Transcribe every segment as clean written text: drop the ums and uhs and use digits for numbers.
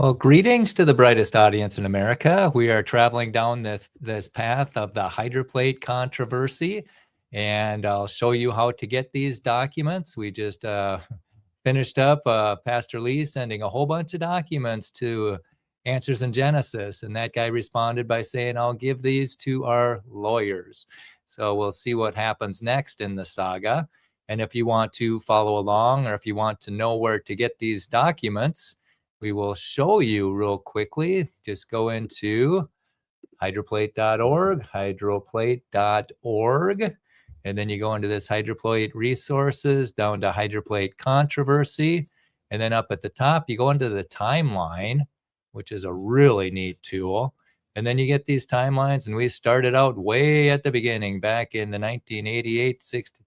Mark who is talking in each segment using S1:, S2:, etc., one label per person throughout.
S1: Well, greetings to the brightest audience in America. We are traveling down this path of the hydroplate controversy, and I'll show you how to get these documents. We just finished up Pastor Lee sending a whole bunch of documents to Answers in Genesis, and that guy responded by saying, I'll give these to our lawyers. So we'll see what happens next in the saga. And if you want to follow along, or if you want to know where to get these documents, we will show you real quickly. Just go into hydroplate.org, and then you go into this hydroplate resources, down to hydroplate controversy, and then up at the top, you go into the timeline, which is a really neat tool. And then you get these timelines, and we started out way at the beginning, back in the 1988, 60.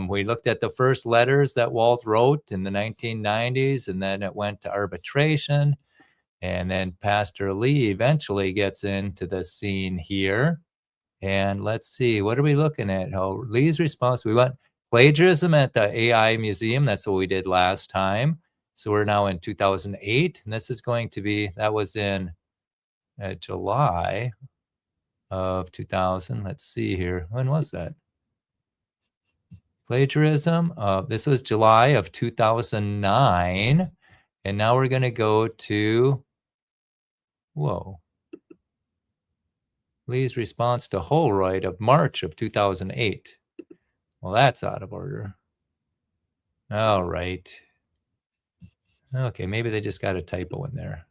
S1: We looked at the first letters that Walt wrote in the 1990s, and then it went to arbitration. And then Pastor Lee eventually gets into the scene here. And let's see, what are we looking at? Oh, Lee's response, we went plagiarism at the AI Museum. That's what we did last time. So we're now in 2008, and this is going to be, that was in July of 2000. Let's see here. When was that? Plagiarism. This was July of 2009. And now we're going to go to, Lee's response to Holroyd of March of 2008. Well, that's out of order. All right. Okay, maybe they just got a typo in there.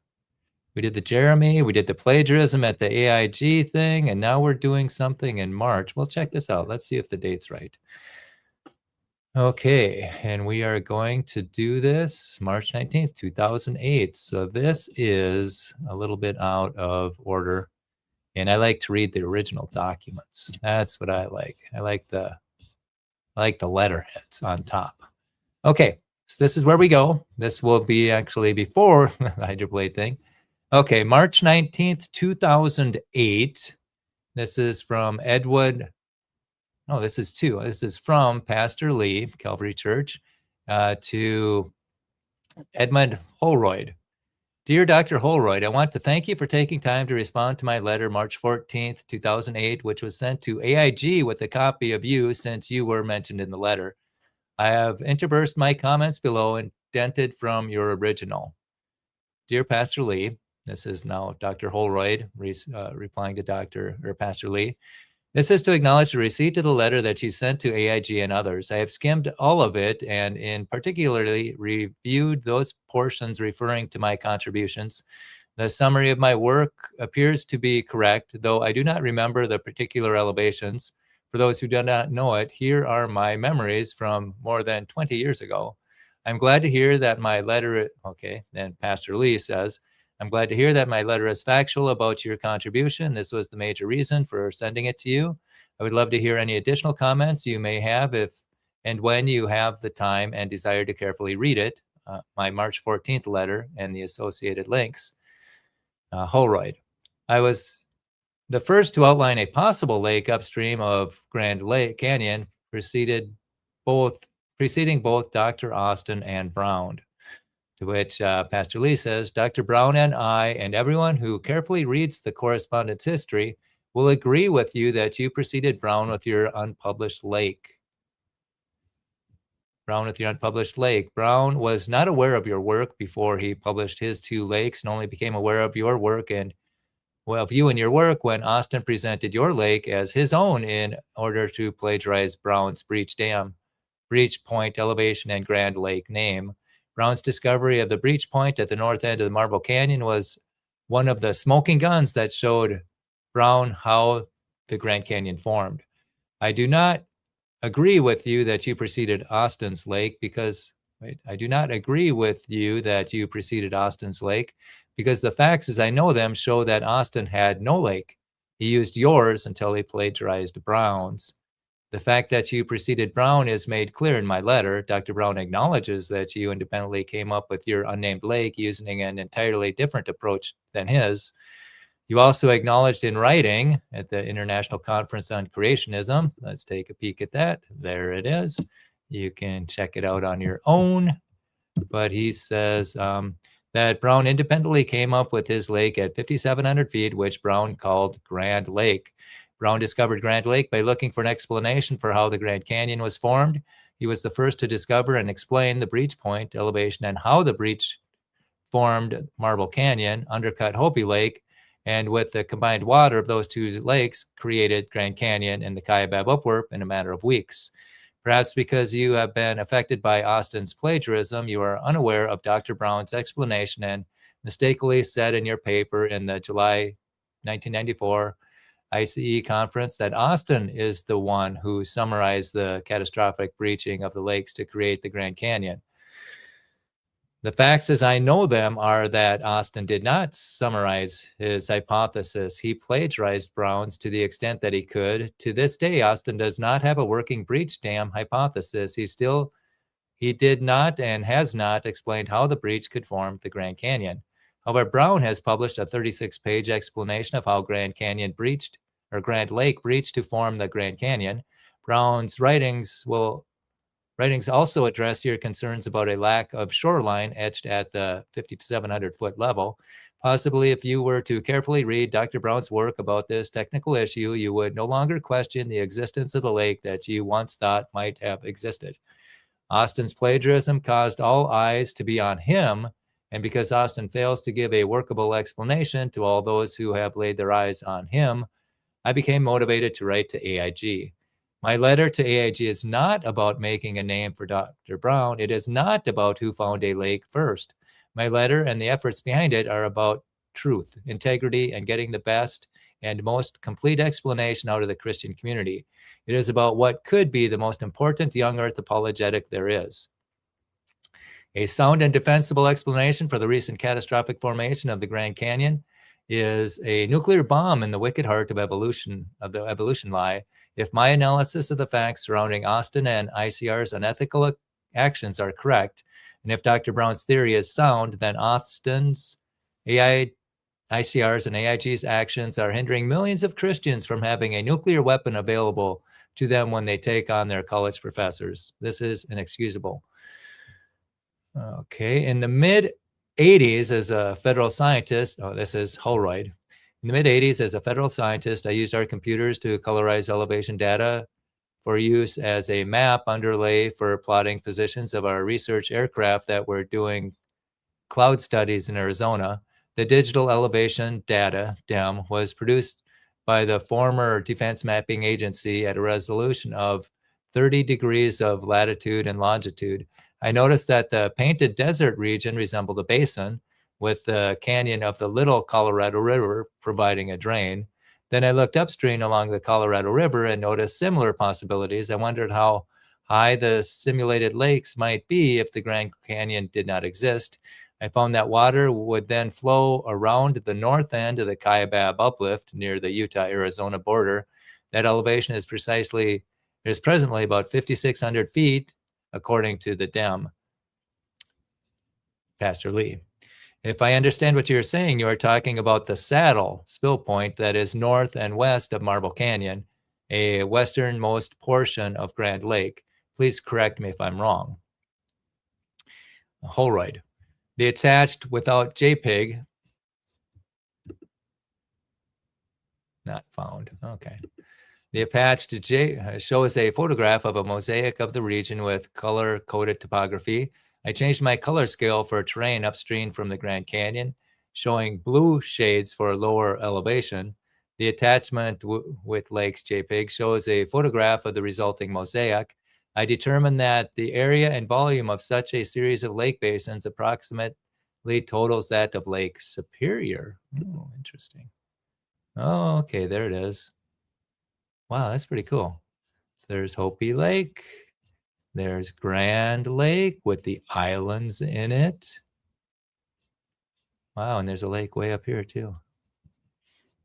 S1: We did the Jeremy, we did the plagiarism at the AIG thing, and now we're doing something in March. Well, check this out. Let's see if the date's right. Okay, and we are going to do this March 19th, 2008. So this is a little bit out of order, and I like to read the original documents. That's what I like. I like the letterheads on top. Okay, so this is where we go. This will be actually before the hydroplate thing. Okay, March 19th, 2008. This is from Edward. No, this is two. This is from Pastor Lee, Calvary Church, to Edmund Holroyd. Dear Dr. Holroyd, I want to thank you for taking time to respond to my letter March 14th, 2008, which was sent to AIG with a copy of you since you were mentioned in the letter. I have interspersed my comments below and indented from your original. Dear Pastor Lee, this is now Dr. Holroyd replying to Pastor Lee. This is to acknowledge the receipt of the letter that you sent to AIG and others. I have skimmed all of it and in particularly reviewed those portions referring to my contributions. The summary of my work appears to be correct, though I do not remember the particular elevations. For those who do not know it, here are my memories from more than 20 years ago. I'm glad to hear that my letter, okay, then Pastor Lee says, I'm glad to hear that my letter is factual about your contribution. This was the major reason for sending it to you. I would love to hear any additional comments you may have if and when you have the time and desire to carefully read it. My March 14th letter and the associated links. Holroyd. I was the first to outline a possible lake upstream of Grand Lake Canyon, preceding both Dr. Austin and Brown. To which Pastor Lee says, Dr. Brown and I and everyone who carefully reads the correspondence history will agree with you that you preceded Brown with your unpublished lake. Brown was not aware of your work before he published his two lakes and only became aware of your work and of you and your work when Austin presented your lake as his own in order to plagiarize Brown's breach point elevation and Grand Lake name. Brown's discovery of the breach point at the north end of the Marble Canyon was one of the smoking guns that showed Brown how the Grand Canyon formed. I do not agree with you that you preceded Austin's lake because the facts as I know them show that Austin had no lake. He used yours until he plagiarized Brown's. The fact that you preceded Brown is made clear in my letter. Dr. Brown acknowledges that you independently came up with your unnamed lake using an entirely different approach than his. You also acknowledged in writing at the International Conference on Creationism. Let's take a peek at that. There it is. You can check it out on your own. But he says, that Brown independently came up with his lake at 5,700 feet, which Brown called Grand Lake. Brown discovered Grand Lake by looking for an explanation for how the Grand Canyon was formed. He was the first to discover and explain the breach point elevation and how the breach formed Marble Canyon, undercut Hopi Lake, and with the combined water of those two lakes, created Grand Canyon and the Kaibab Upward in a matter of weeks. Perhaps because you have been affected by Austin's plagiarism, you are unaware of Dr. Brown's explanation and mistakenly said in your paper in the July 1994 ICE conference that Austin is the one who summarized the catastrophic breaching of the lakes to create the Grand Canyon. The facts as I know them are that Austin did not summarize his hypothesis. He plagiarized Brown's to the extent that he could. To this day, Austin does not have a working breach dam hypothesis. He did not and has not explained how the breach could form the Grand Canyon. However, Brown has published a 36-page explanation of how Grand Canyon breached, or Grand Lake breached to form the Grand Canyon. Brown's writings also address your concerns about a lack of shoreline etched at the 5,700-foot level. Possibly, if you were to carefully read Dr. Brown's work about this technical issue, you would no longer question the existence of the lake that you once thought might have existed. Austin's plagiarism caused all eyes to be on him, and because Austin fails to give a workable explanation to all those who have laid their eyes on him, I became motivated to write to AIG. My letter to AIG is not about making a name for Dr. Brown. It is not about who found a lake first. My letter and the efforts behind it are about truth, integrity, and getting the best and most complete explanation out of the Christian community. It is about what could be the most important young earth apologetic there is. A sound and defensible explanation for the recent catastrophic formation of the Grand Canyon is a nuclear bomb in the wicked heart of the evolution lie. If my analysis of the facts surrounding Austin and ICR's unethical actions are correct, and if Dr. Brown's theory is sound, then Austin's, ICR's, and AIG's actions are hindering millions of Christians from having a nuclear weapon available to them when they take on their college professors. This is inexcusable. Okay, in the mid-'80s as a federal scientist, this is Holroyd. In the mid-'80s, as a federal scientist, I used our computers to colorize elevation data for use as a map underlay for plotting positions of our research aircraft that were doing cloud studies in Arizona. The digital elevation data, DEM, was produced by the former Defense Mapping Agency at a resolution of 30 degrees of latitude and longitude. I noticed that the painted desert region resembled a basin, with the canyon of the Little Colorado River providing a drain. Then I looked upstream along the Colorado River and noticed similar possibilities. I wondered how high the simulated lakes might be if the Grand Canyon did not exist. I found that water would then flow around the north end of the Kaibab uplift near the Utah-Arizona border. That elevation is presently about 5,600 feet, according to the DEM. Pastor Lee. If I understand what you're saying, you are talking about the saddle spill point that is north and west of Marble Canyon, a westernmost portion of Grand Lake. Please correct me if I'm wrong. Holroyd. The attached without JPEG. Not found. Okay. The attached shows a photograph of a mosaic of the region with color-coded topography. I changed my color scale for terrain upstream from the Grand Canyon, showing blue shades for lower elevation. The attachment with lakes JPEG shows a photograph of the resulting mosaic. I determined that the area and volume of such a series of lake basins approximately totals that of Lake Superior. Oh, interesting. Oh, okay, there it is. Wow, that's pretty cool. So there's Hopi Lake. There's Grand Lake with the islands in it. Wow, and there's a lake way up here too.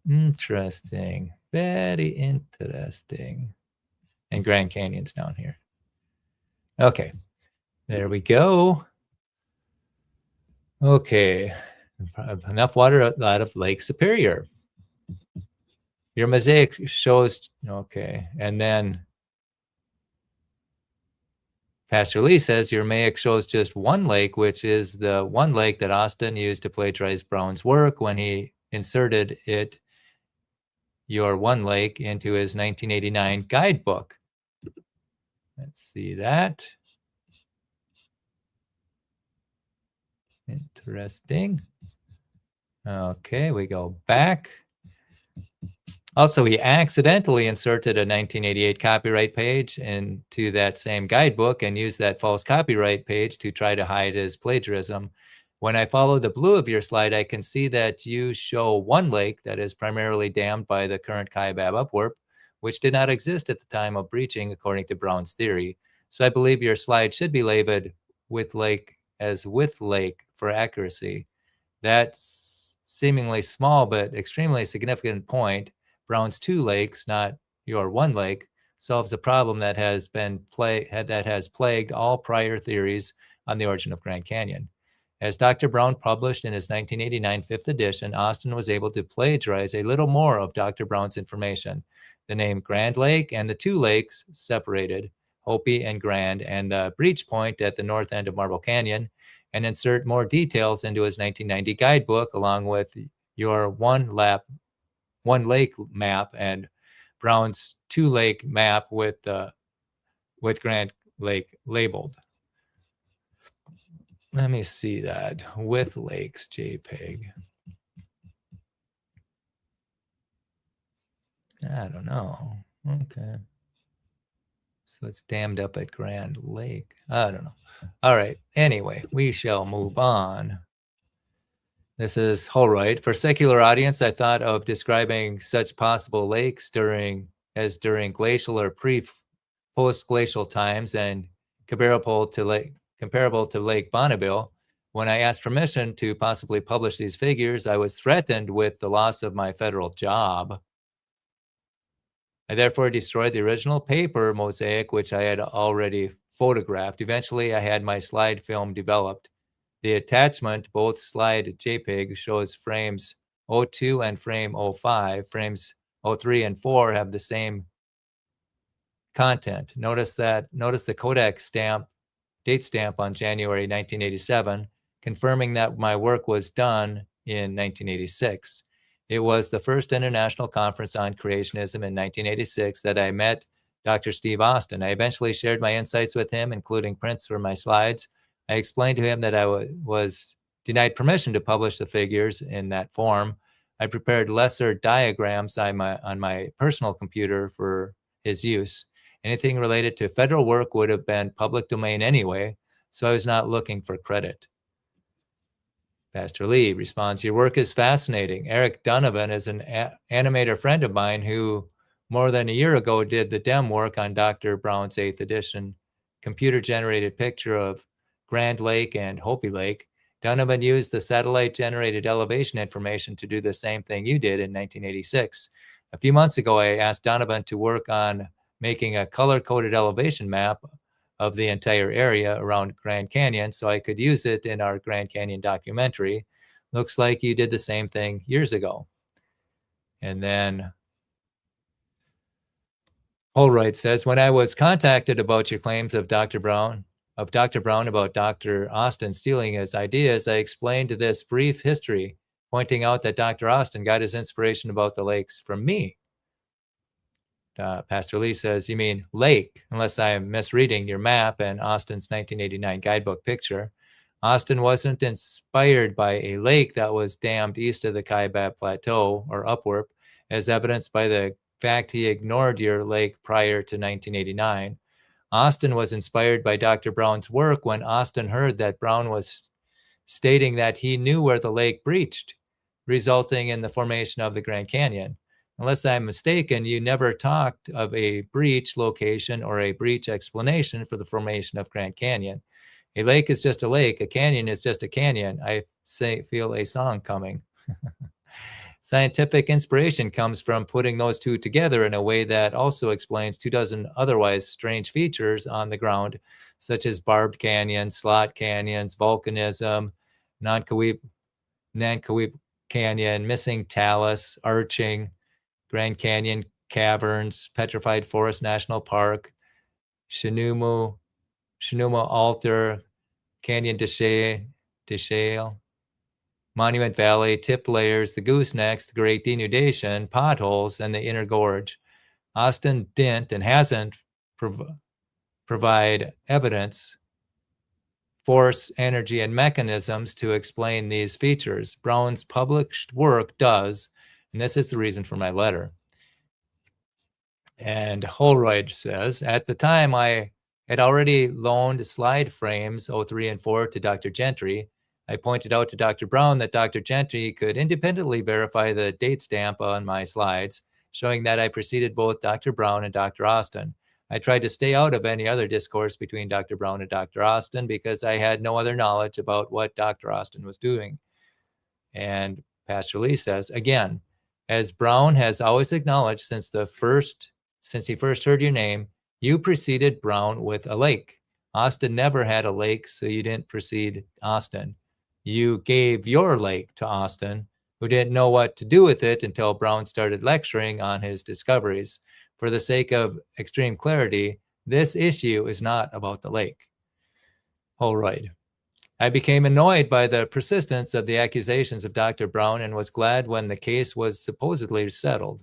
S1: Interesting. Very interesting. And Grand Canyon's down here. Okay, there we go. Okay, enough water out of Lake Superior. Your mosaic shows, okay, and then Pastor Lee says your MAIC shows just one lake, which is the one lake that Austin used to plagiarize Brown's work when he inserted your one lake into his 1989 guidebook. Let's see that. Interesting. Okay, we go back. Also, he accidentally inserted a 1988 copyright page into that same guidebook and used that false copyright page to try to hide his plagiarism. When I follow the blue of your slide, I can see that you show one lake that is primarily dammed by the current Kaibab upwarp, which did not exist at the time of breaching, according to Brown's theory. So I believe your slide should be labeled with lake as with lake for accuracy. That's seemingly small but extremely significant point. Brown's two lakes, not your one lake, solves a problem that has plagued all prior theories on the origin of Grand Canyon. As Dr. Brown published in his 1989 fifth edition, Austin was able to plagiarize a little more of Dr. Brown's information. The name Grand Lake and the two lakes separated, Hopi and Grand, and the breach point at the north end of Marble Canyon, and insert more details into his 1990 guidebook, along with your one lake map and Brown's two lake map with Grand Lake labeled. Let me see that with lakes JPEG. I don't know. Okay. So it's dammed up at Grand Lake. I don't know. All right. Anyway, we shall move on. This is Holroyd. For secular audience, I thought of describing such possible lakes during glacial or post-glacial times and comparable to Lake Bonneville. When I asked permission to possibly publish these figures, I was threatened with the loss of my federal job. I therefore destroyed the original paper mosaic, which I had already photographed. Eventually, I had my slide film developed. The attachment, both slide JPEG, shows frames 02 and frame 05. Frames 03 and 4 have the same content. Notice the Kodak date stamp on January 1987, confirming that my work was done in 1986. It was the first international conference on creationism in 1986 that I met Dr. Steve Austin. I eventually shared my insights with him, including prints for my slides. I explained to him that I was denied permission to publish the figures in that form. I prepared lesser diagrams on my personal computer for his use. Anything related to federal work would have been public domain anyway, so I was not looking for credit. Pastor Lee responds, your work is fascinating. Eric Donovan is an animator friend of mine who more than a year ago did the DEM work on Dr. Brown's 8th edition computer-generated picture of Grand Lake and Hopi Lake. Donovan used the satellite-generated elevation information to do the same thing you did in 1986. A few months ago, I asked Donovan to work on making a color-coded elevation map of the entire area around Grand Canyon so I could use it in our Grand Canyon documentary. Looks like you did the same thing years ago. And then Holroyd says, when I was contacted about your claims of Dr. Brown about Dr. Austin stealing his ideas, I explained this brief history, pointing out that Dr. Austin got his inspiration about the lakes from me. Pastor Lee says, you mean lake, unless I am misreading your map and Austin's 1989 guidebook picture. Austin wasn't inspired by a lake that was dammed east of the Kaibab Plateau or upwarp, as evidenced by the fact he ignored your lake prior to 1989. Austin was inspired by Dr. Brown's work when Austin heard that Brown was stating that he knew where the lake breached, resulting in the formation of the Grand Canyon. Unless I'm mistaken, you never talked of a breach location or a breach explanation for the formation of Grand Canyon. A lake is just a lake. A canyon is just a canyon. I feel a song coming. Scientific inspiration comes from putting those two together in a way that also explains 24 otherwise strange features on the ground, such as barbed canyons, slot canyons, volcanism, Nankoweap Canyon, missing talus, arching, Grand Canyon caverns, Petrified Forest National Park, Shinuma Sonoma Altar, Canyon de Shale, Monument Valley, tip layers, the goosenecks, the great denudation, potholes, and the inner gorge. Austin didn't and hasn't provide evidence, force, energy, and mechanisms to explain these features. Brown's published work does, and this is the reason for my letter. And Holroyd says, at the time I had already loaned slide frames 03 and 4 to Dr. Gentry. I pointed out to Dr. Brown that Dr. Gentry could independently verify the date stamp on my slides, showing that I preceded both Dr. Brown and Dr. Austin. I tried to stay out of any other discourse between Dr. Brown and Dr. Austin because I had no other knowledge about what Dr. Austin was doing. And Pastor Lee says, again, as Brown has always acknowledged since he first heard your name, you preceded Brown with a lake. Austin never had a lake, so you didn't precede Austin. You gave your lake to Austin, who didn't know what to do with it until Brown started lecturing on his discoveries. For the sake of extreme clarity, this issue is not about the lake. Holroyd. I became annoyed by the persistence of the accusations of Dr. Brown and was glad when the case was supposedly settled.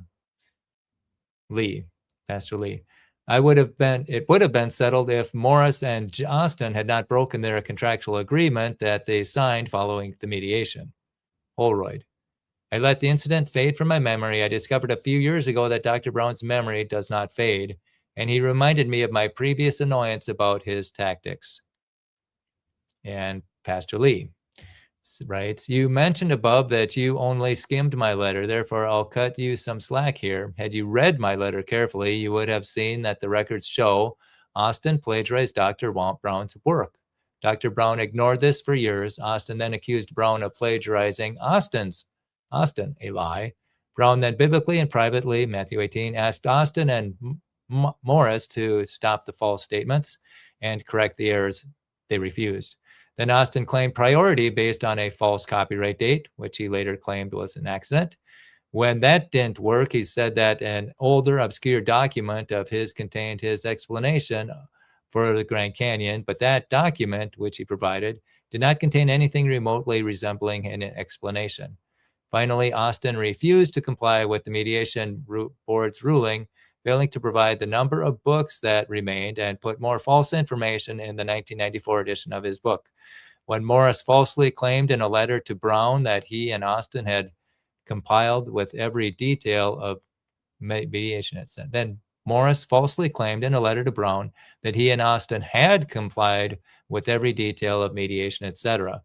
S1: Lee, Pastor Lee. It would have been settled if Morris and Austin had not broken their contractual agreement that they signed following the mediation. Holroyd. I let the incident fade from my memory. I discovered a few years ago that Dr. Brown's memory does not fade, and he reminded me of my previous annoyance about his tactics. And Pastor Lee writes, you mentioned above that you only skimmed my letter, therefore I'll cut you some slack here. Had you read my letter carefully, you would have seen that the records show Austin plagiarized Dr. Brown's work. Dr. Brown ignored this for years. Austin then accused Brown of plagiarizing Austin, a lie. Brown then biblically and privately, Matthew 18, asked Austin and Morris to stop the false statements and correct the errors. They refused. Then Austin claimed priority based on a false copyright date, which he later claimed was an accident. When that didn't work, he said that an older, obscure document of his contained his explanation for the Grand Canyon, but that document, which he provided, did not contain anything remotely resembling an explanation. Finally, Austin refused to comply with the mediation board's ruling, failing to provide the number of books that remained and put more false information in the 1994 edition of his book. When Morris falsely claimed in a letter to Brown that he and Austin had compiled with every detail of mediation, it said. Then Morris falsely claimed in a letter to Brown that he and Austin had complied with every detail of mediation, etc.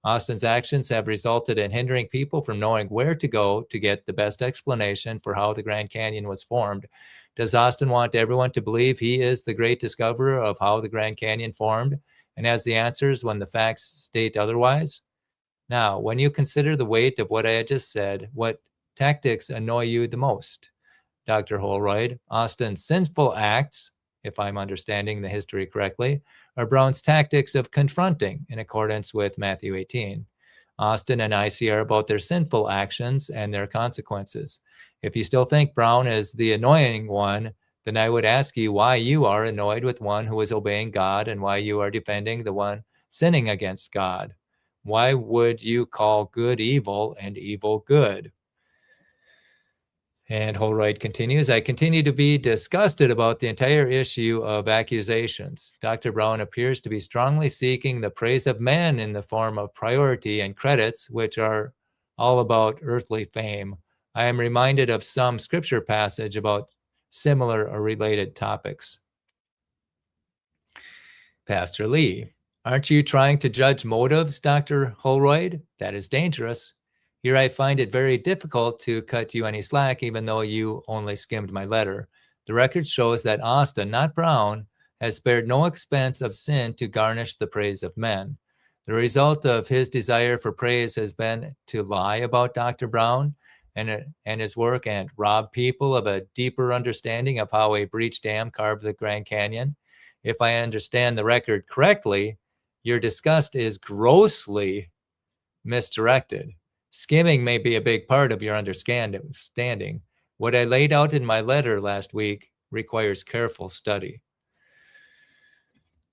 S1: Austin's actions have resulted in hindering people from knowing where to go to get the best explanation for how the Grand Canyon was formed. Does Austin want everyone to believe he is the great discoverer of how the Grand Canyon formed and has the answers when the facts state otherwise? Now, when you consider the weight of what I had just said, what tactics annoy you the most? Dr. Holroyd, Austin's sinful acts, if I'm understanding the history correctly, are Brown's tactics of confronting in accordance with Matthew 18. Austin and IC are about their sinful actions and their consequences. If you still think Brown is the annoying one, then I would ask you why you are annoyed with one who is obeying God and why you are defending the one sinning against God. Why would you call good evil and evil good? And Holroyd continues, I continue to be disgusted about the entire issue of accusations. Dr. Brown appears to be strongly seeking the praise of men in the form of priority and credits, which are all about earthly fame. I am reminded of some scripture passage about similar or related topics. Pastor Lee, aren't you trying to judge motives, Dr. Holroyd? That is dangerous. Here I find it very difficult to cut you any slack, even though you only skimmed my letter. The record shows that Austin, not Brown, has spared no expense of sin to garnish the praise of men. The result of his desire for praise has been to lie about Dr. Brown and his work and rob people of a deeper understanding of how a breach dam carved the Grand Canyon. If I understand the record correctly, your disgust is grossly misdirected. Skimming may be a big part of your understanding. What I laid out in my letter last week requires careful study.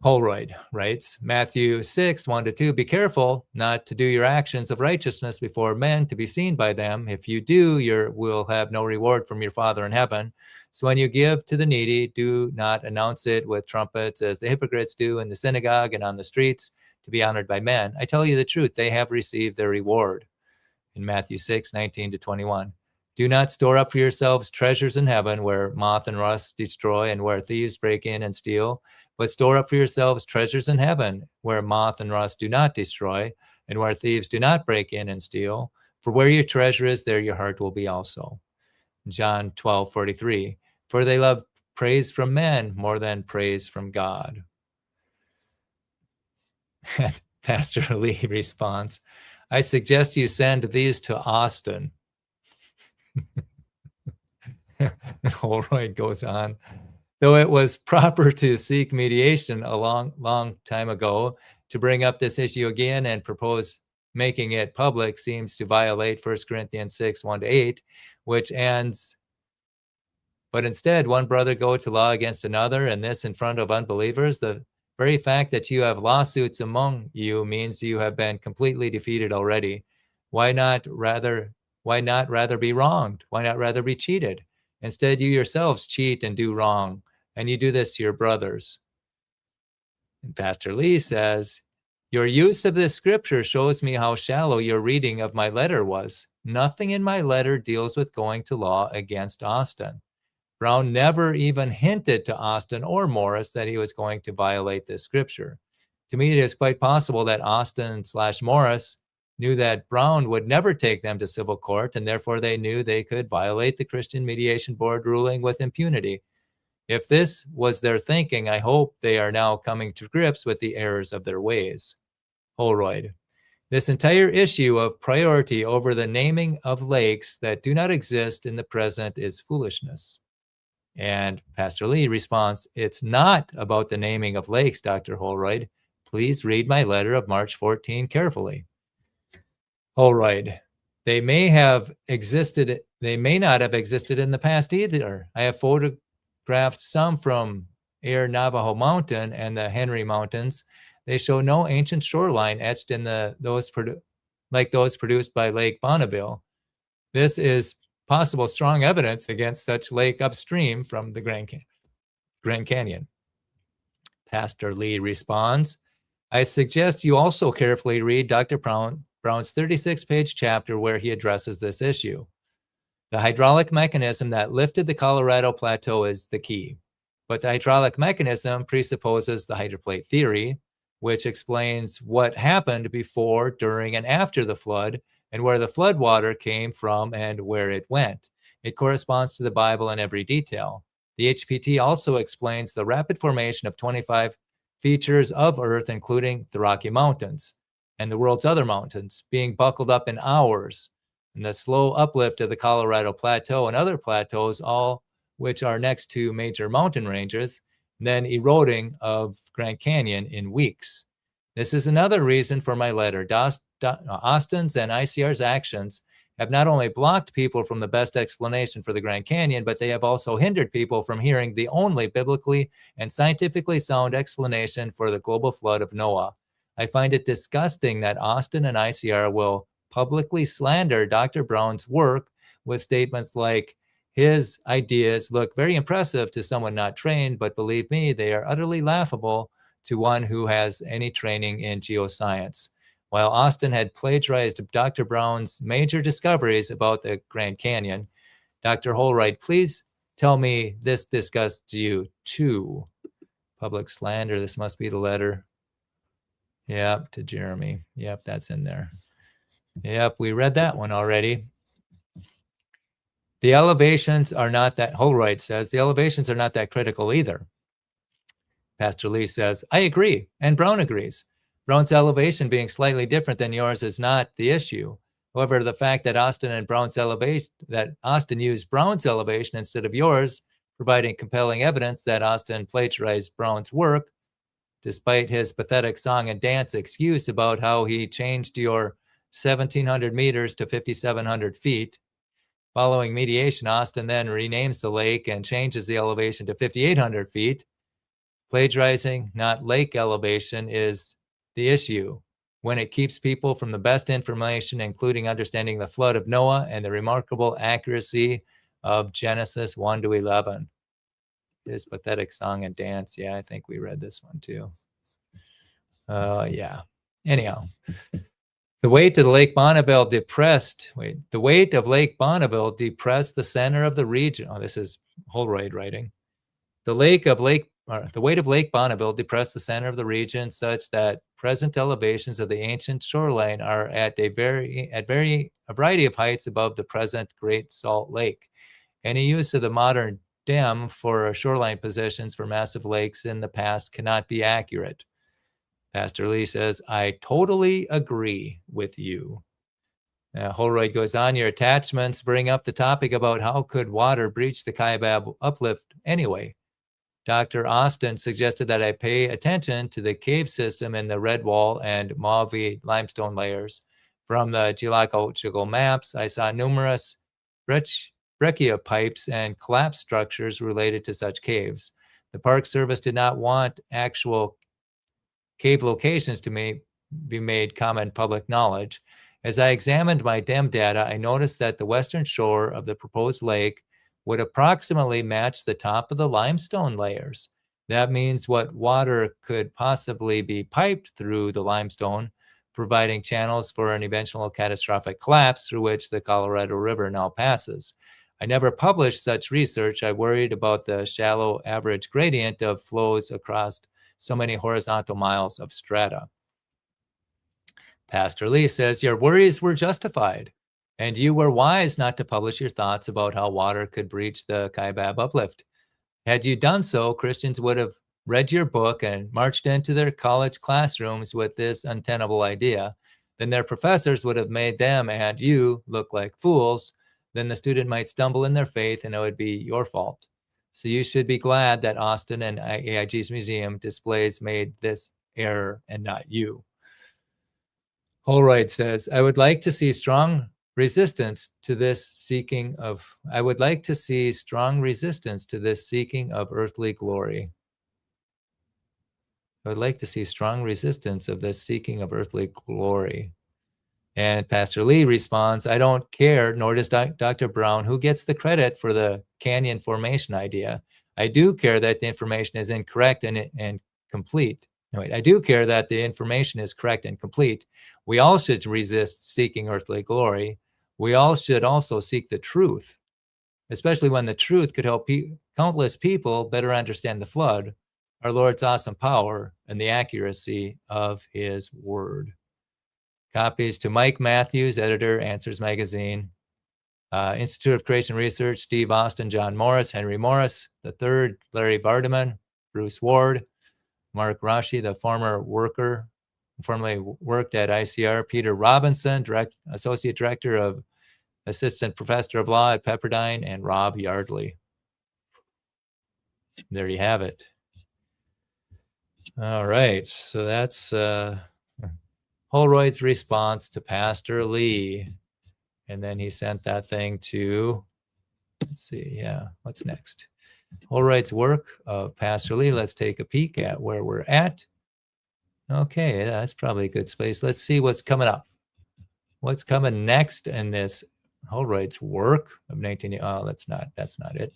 S1: Holroyd writes, Matthew 6, 1-2, be careful not to do your actions of righteousness before men to be seen by them. If you do, you will have no reward from your Father in heaven. So when you give to the needy, do not announce it with trumpets as the hypocrites do in the synagogue and on the streets to be honored by men. I tell you the truth, they have received their reward. In Matthew 6, 19-21. Do not store up for yourselves treasures in heaven where moth and rust destroy and where thieves break in and steal, but store up for yourselves treasures in heaven where moth and rust do not destroy and where thieves do not break in and steal. For where your treasure is, there your heart will be also. John 12:43. For they love praise from men more than praise from God. And Pastor Lee responds, I suggest you send these to Austin. Holroyd goes on, though it was proper to seek mediation a long time ago, to bring up this issue again and propose making it public seems to violate 1 Corinthians 6, 1-8, which ends, but instead one brother go to law against another, and this in front of unbelievers. The very fact that you have lawsuits among you means you have been completely defeated already. Why not rather be wronged? Why not rather be cheated? Instead, you yourselves cheat and do wrong, and you do this to your brothers. And Pastor Lee says, your use of this scripture shows me how shallow your reading of my letter was. Nothing in my letter deals with going to law against Austin. Brown never even hinted to Austin or Morris that he was going to violate this scripture. To me, it is quite possible that Austin/Morris knew that Brown would never take them to civil court, and therefore they knew they could violate the Christian Mediation Board ruling with impunity. If this was their thinking, I hope they are now coming to grips with the errors of their ways. Holroyd. This entire issue of priority over the naming of lakes that do not exist in the present is foolishness. And Pastor Lee responds, it's not about the naming of lakes, Dr. Holroyd. Please read my letter of March 14 carefully. Holroyd, they may not have existed in the past either. I have photographed some from Air Navajo Mountain and the Henry Mountains. They show no ancient shoreline etched in those produced by Lake Bonneville. This is possible strong evidence against such lake upstream from the Grand Canyon. Pastor Lee responds, I suggest you also carefully read Dr. Brown's 36-page chapter where he addresses this issue. The hydraulic mechanism that lifted the Colorado Plateau is the key, but the hydraulic mechanism presupposes the hydroplate theory, which explains what happened before, during, and after the flood, and where the flood water came from and where it went. It corresponds to the Bible in every detail. The HPT also explains the rapid formation of 25 features of Earth, including the Rocky Mountains and the world's other mountains, being buckled up in hours, and the slow uplift of the Colorado Plateau and other plateaus, all which are next to major mountain ranges, then eroding of Grand Canyon in weeks. This is another reason for my letter. Austin's and ICR's actions have not only blocked people from the best explanation for the Grand Canyon, but they have also hindered people from hearing the only biblically and scientifically sound explanation for the global flood of Noah. I find it disgusting that Austin and ICR will publicly slander Dr. Brown's work with statements like, his ideas look very impressive to someone not trained, but believe me, they are utterly laughable to one who has any training in geoscience. While Austin had plagiarized Dr. Brown's major discoveries about the Grand Canyon, Dr. Holroyd, please tell me this disgusts you too. Public slander, this must be the letter. Yep, to Jeremy. Yep, that's in there. Yep, we read that one already. The elevations are not that, Holroyd says, the elevations are not that critical either. Pastor Lee says, I agree, and Brown agrees. Brown's elevation being slightly different than yours is not the issue. However, the fact that Austin used Brown's elevation instead of yours, providing compelling evidence that Austin plagiarized Brown's work, despite his pathetic song and dance excuse about how he changed your 1,700 meters to 5,700 feet. Following mediation, Austin then renames the lake and changes the elevation to 5,800 feet. Plagiarizing, not lake elevation, is the issue. When it keeps people from the best information, including understanding the flood of Noah and the remarkable accuracy of Genesis 1 to 11. His pathetic song and dance. Yeah, I think we read this one too. Yeah. Anyhow, the weight of Lake Bonneville depressed the center of the region. Oh, this is Holroyd writing. The weight of Lake Bonneville depressed the center of the region such that present elevations of the ancient shoreline are at a variety of heights above the present Great Salt Lake. Any use of the modern dam for shoreline positions for massive lakes in the past cannot be accurate. Pastor Lee says, I totally agree with you. Holroyd goes on, your attachments bring up the topic about how could water breach the Kaibab uplift anyway. Dr. Austin suggested that I pay attention to the cave system in the red wall and Mauve limestone layers. From the geological maps, I saw numerous breccia pipes and collapse structures related to such caves. The Park Service did not want actual cave locations to be made common public knowledge. As I examined my DEM data, I noticed that the western shore of the proposed lake would approximately match the top of the limestone layers. That means what water could possibly be piped through the limestone, providing channels for an eventual catastrophic collapse through which the Colorado River now passes. I never published such research. I worried about the shallow average gradient of flows across so many horizontal miles of strata. Pastor Lee says, your worries were justified, and you were wise not to publish your thoughts about how water could breach the Kaibab uplift. Had you done so, Christians would have read your book and marched into their college classrooms with this untenable idea. Then their professors would have made them and you look like fools. Then the student might stumble in their faith and it would be your fault. So you should be glad that Austin and AIG's museum displays made this error and not you. Holroyd says, I would like to see strong resistance to this seeking of earthly glory. I would like to see strong resistance of this seeking of earthly glory. And Pastor Lee responds, I don't care, nor does Dr. Brown, who gets the credit for the canyon formation idea. I do care that the information is incorrect and complete. No, wait, I do care that the information is correct and complete. We all should resist seeking earthly glory. We all should also seek the truth, especially when the truth could help countless people better understand the flood, our Lord's awesome power, and the accuracy of his word. Copies to Mike Matthews, editor, Answers Magazine. Institute of Creation Research, Steve Austin, John Morris, Henry Morris, the third, Larry Vardaman, Bruce Ward, Mark Rashi, the formerly worked at ICR, Peter Robinson, Associate Director of Assistant Professor of Law at Pepperdine, and Rob Yardley. There you have it. All right, so that's Holroyd's response to Pastor Lee. And then he sent that thing to, let's see, yeah, what's next? Holroyd's work of Pastor Lee. Let's take a peek at where we're at. Okay, that's probably a good space. Let's see what's coming up. What's coming next in this Holroyd's work of 19, oh, that's not it.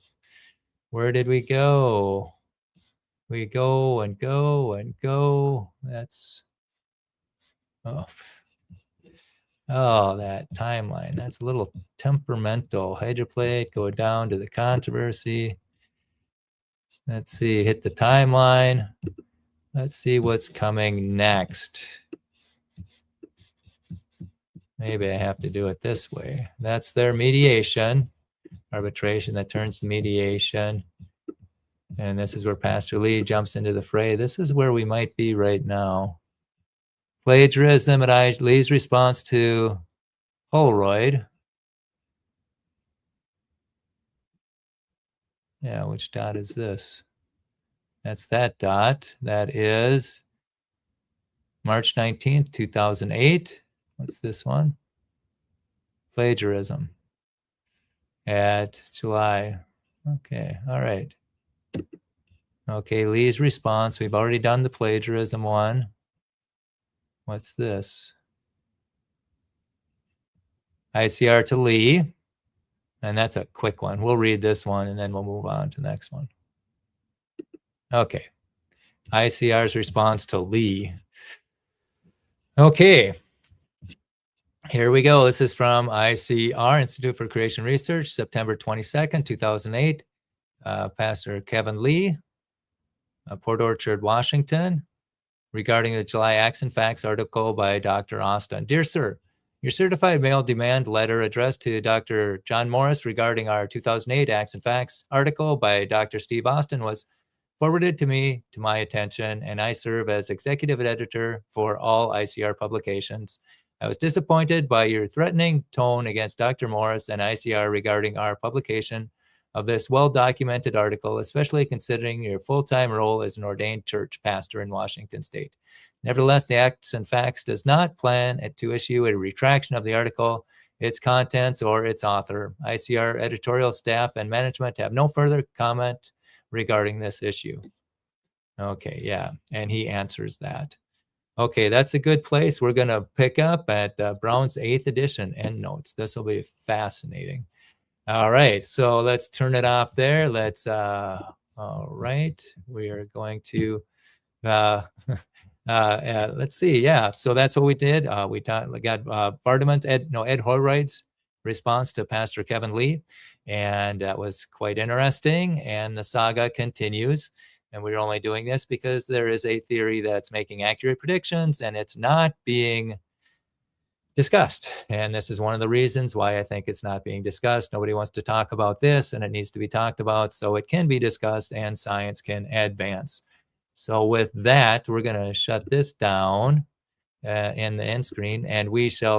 S1: Where did we go? We go and go and go. That's, oh, that timeline. That's a little temperamental. Hydroplate, go down to the controversy. Let's see, hit the timeline. Let's see what's coming next. Maybe I have to do it this way. That's their mediation, arbitration that turns to mediation. And this is where Pastor Lee jumps into the fray. This is where we might be right now. Plagiarism and Lee's response to Holroyd. Yeah, which dot is this? That's that dot. That is March 19th, 2008. What's this one? Plagiarism at July. Okay, all right. Okay, Lee's response. We've already done the plagiarism one. What's this? ICR to Lee. And that's a quick one. We'll read this one and then we'll move on to the next one. Okay. ICR's response to Lee. Okay. Here we go. This is from ICR, Institute for Creation Research, September 22nd, 2008. Pastor Kevin Lee, Port Orchard, Washington, regarding the July Acts and Facts article by Dr. Austin. Dear Sir, your certified mail demand letter addressed to Dr. John Morris regarding our 2008 Acts and Facts article by Dr. Steve Austin was forwarded to me, to my attention, and I serve as executive editor for all ICR publications. I was disappointed by your threatening tone against Dr. Morris and ICR regarding our publication of this well-documented article, especially considering your full-time role as an ordained church pastor in Washington State. Nevertheless, the Acts and Facts does not plan to issue a retraction of the article, its contents, or its author. ICR editorial staff and management have no further comment regarding this issue. Okay, yeah, and he answers that. Okay, that's a good place. We're going to pick up at Brown's 8th edition endnotes. This will be fascinating. All right, so let's turn it off there. Let's, all right, we are going to, let's see. Yeah, so that's what we did. We got Ed Holroyd's response to Pastor Kevin Lee, and that was quite interesting. And the saga continues. And we're only doing this because there is a theory that's making accurate predictions, and it's not being discussed. And this is one of the reasons why I think it's not being discussed. Nobody wants to talk about this, and it needs to be talked about so it can be discussed and science can advance. So with that, we're going to shut this down in the end screen, and we shall